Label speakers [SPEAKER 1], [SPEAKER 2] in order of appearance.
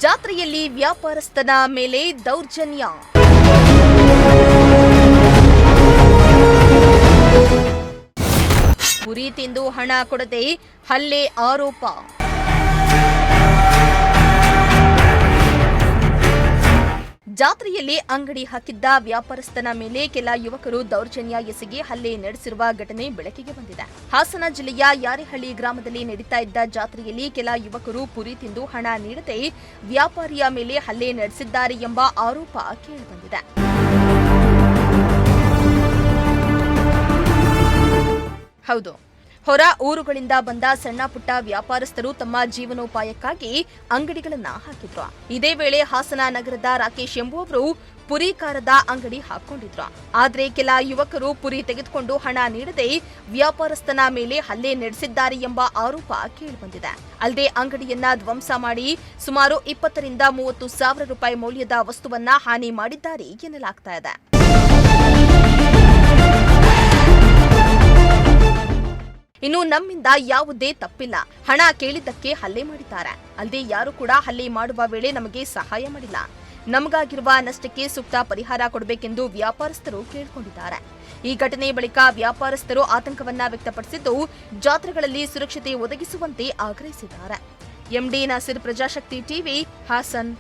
[SPEAKER 1] ಜಾತ್ರೆಯಲ್ಲಿ ವ್ಯಾಪಾರಸ್ಥನ ಮೇಲೆ ದೌರ್ಜನ್ಯ. ಕುರಿ ತಿಂದು ಹಣ ಕೊಡದೆ ಹಲ್ಲೆ ಆರೋಪ. ಜಾತ್ರೆಯಲ್ಲಿ ಅಂಗಡಿ ಹಾಕಿದ್ದ ವ್ಯಾಪಾರಸ್ಥನ ಮೇಲೆ ಕೆಲ ಯುವಕರು ದೌರ್ಜನ್ಯ ಎಸಗಿ ಹಲ್ಲೆ ನಡೆಸಿರುವ ಘಟನೆ ಬೆಳಕಿಗೆ ಬಂದಿದೆ. ಹಾಸನ ಜಿಲ್ಲೆಯ ಯಾರೇಹಳ್ಳಿ ಗ್ರಾಮದಲ್ಲಿ ನಡೀತಾ ಇದ್ದ ಜಾತ್ರೆಯಲ್ಲಿ ಕೆಲ ಯುವಕರು ಕುರಿ ತಿಂದು ಹಣ ನೀಡದೆ ವ್ಯಾಪಾರಿಯ ಮೇಲೆ ಹಲ್ಲೆ ನಡೆಸಿದ್ದಾರೆ ಎಂಬ ಆರೋಪ ಕೇಳಿಬಂದಿದೆ. ಹೌದು, ಹೊರ ಊರುಗಳಿಂದ ಬಂದ ಸಣ್ಣ ಪುಟ್ಟ ವ್ಯಾಪಾರಸ್ಥರು ತಮ್ಮ ಜೀವನೋಪಾಯಕ್ಕಾಗಿ ಅಂಗಡಿಗಳನ್ನ ಹಾಕಿದ್ರು. ಇದೇ ವೇಳೆ ಹಾಸನ ನಗರದ ರಾಕೇಶ್ ಎಂಬುವವರು ಪುರಿ ಖಾರದ ಅಂಗಡಿ ಹಾಕೊಂಡಿದ್ರು. ಆದ್ರೆ ಕೆಲ ಯುವಕರು ಪುರಿ ತೆಗೆದುಕೊಂಡು ಹಣ ನೀಡದೆ ವ್ಯಾಪಾರಸ್ಥನ ಮೇಲೆ ಹಲ್ಲೆ ನಡೆಸಿದ್ದಾರೆ ಎಂಬ ಆರೋಪ ಕೇಳಿಬಂದಿದೆ. ಅಲ್ಲದೆ ಅಂಗಡಿಯನ್ನ ಧ್ವಂಸ ಮಾಡಿ ಸುಮಾರು 20 ರಿಂದ 30 ಸಾವಿರ ರೂಪಾಯಿ ಮೌಲ್ಯದ ವಸ್ತುವನ್ನ ಹಾನಿ ಮಾಡಿದ್ದಾರೆ ಎನ್ನಲಾಗ್ತಾ ಇದೆ. ಇನ್ನು ನಮ್ಮಿಂದ ಯಾವುದೇ ತಪ್ಪಿಲ್ಲ, ಹಣ ಕೇಳಿದ್ದಕ್ಕೆ ಹಲ್ಲೆ ಮಾಡಿದ್ದಾರೆ. ಅಲ್ಲದೆ ಯಾರು ಕೂಡ ಹಲ್ಲೆ ಮಾಡುವ ವೇಳೆ ನಮಗೆ ಸಹಾಯ ಮಾಡಿಲ್ಲ. ನಮಗಾಗಿರುವ ನಷ್ಟಕ್ಕೆ ಸೂಕ್ತ ಪರಿಹಾರ ಕೊಡಬೇಕೆಂದು ವ್ಯಾಪಾರಸ್ಥರು ಕೇಳಿಕೊಂಡಿದ್ದಾರೆ. ಈ ಘಟನೆ ಬಳಿಕ ವ್ಯಾಪಾರಸ್ಥರು ಆತಂಕವನ್ನ ವ್ಯಕ್ತಪಡಿಸಿದ್ದು, ಜಾತ್ರೆಗಳಲ್ಲಿ ಸುರಕ್ಷತೆ ಒದಗಿಸುವಂತೆ ಆಗ್ರಹಿಸಿದ್ದಾರೆ. MD Nasir, Prajashakti TV, Haasan.